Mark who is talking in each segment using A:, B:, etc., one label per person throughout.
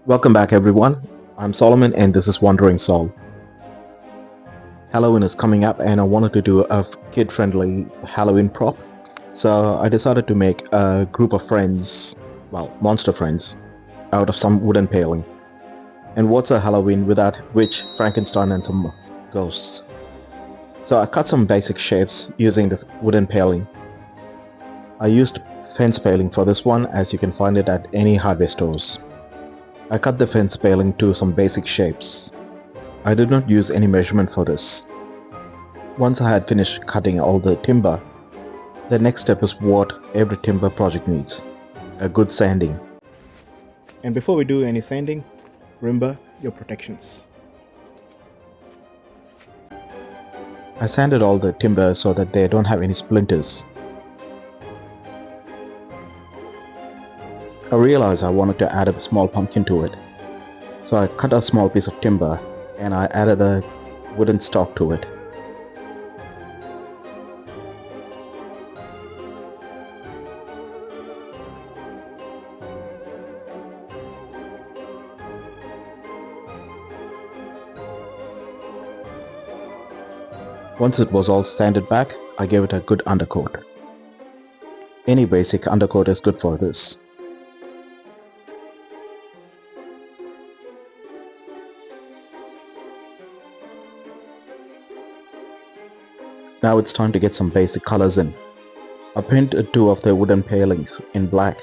A: Welcome back everyone. I'm Solomon and this is Wandering Soul. Halloween is coming up and I wanted to do a kid-friendly Halloween prop. So I decided to make a group of friends, well, monster friends, out of some wooden paling. And what's a Halloween without witch, Frankenstein and some ghosts? So I cut some basic shapes using the wooden paling. I used fence paling for this one, as you can find it at any hardware stores. I cut the fence paling to some basic shapes. I did not use any measurement for this. Once I had finished cutting all the timber, the next step is what every timber project needs, a good sanding. And before we do any sanding, remember your protections. I sanded all the timber so that they don't have any splinters. I realized I wanted to add a small pumpkin to it. So I cut a small piece of timber and I added a wooden stalk to it. Once it was all sanded back, I gave it a good undercoat. Any basic undercoat is good for this. Now it's time to get some basic colors in. I painted two of the wooden palings in black,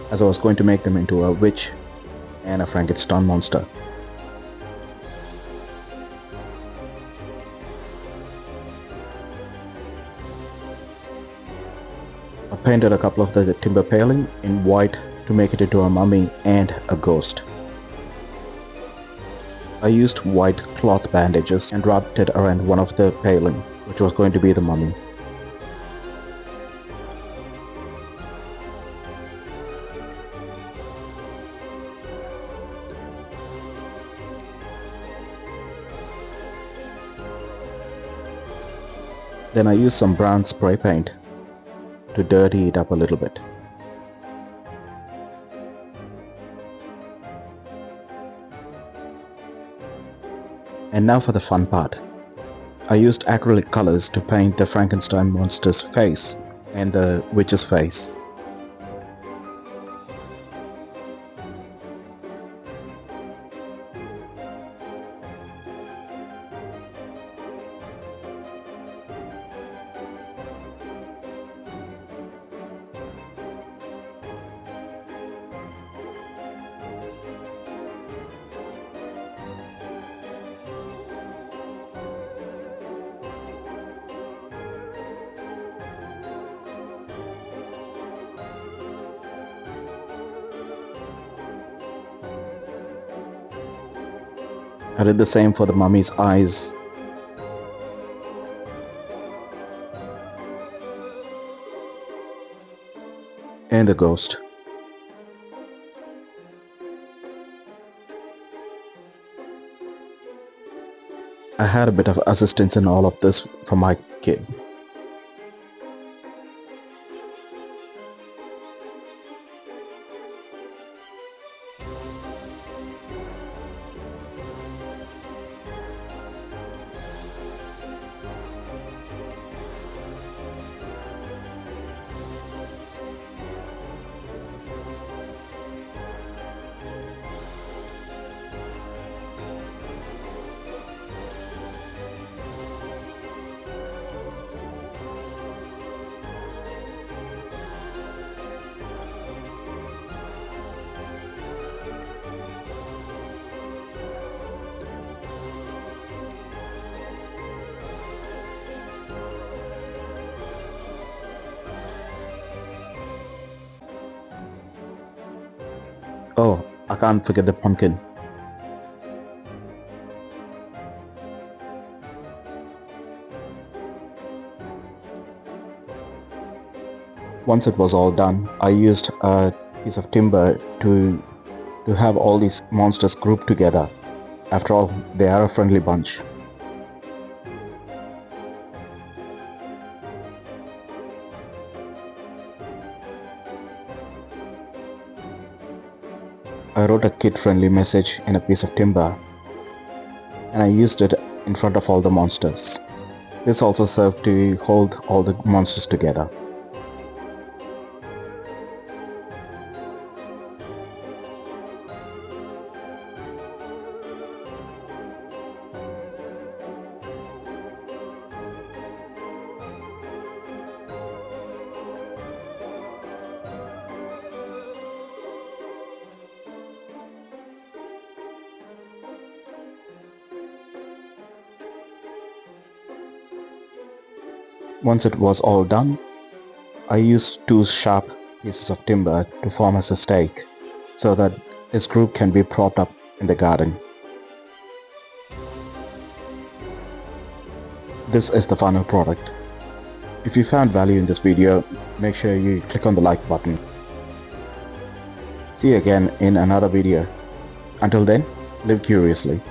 A: as I was going to make them into a witch and a Frankenstein monster. I painted a couple of the timber paling in white to make it into a mummy and a ghost. I used white cloth bandages and wrapped it around one of the paling, which was going to be the mummy. Then I used some brown spray paint to dirty it up a little bit. And now for the fun part. I used acrylic colors to paint the Frankenstein monster's face and the witch's face. I did the same for the mummy's eyes. And the ghost. I had a bit of assistance in all of this from my kid. Oh, I can't forget the pumpkin. Once it was all done, I used a piece of timber to have all these monsters grouped together. After all, they are a friendly bunch. I wrote a kid-friendly message in a piece of timber and I used it in front of all the monsters. This also served to hold all the monsters together. Once it was all done, I used two sharp pieces of timber to form as a stake so that this group can be propped up in the garden. This is the final product. If you found value in this video, make sure you click on the like button. See you again in another video. Until then, live curiously.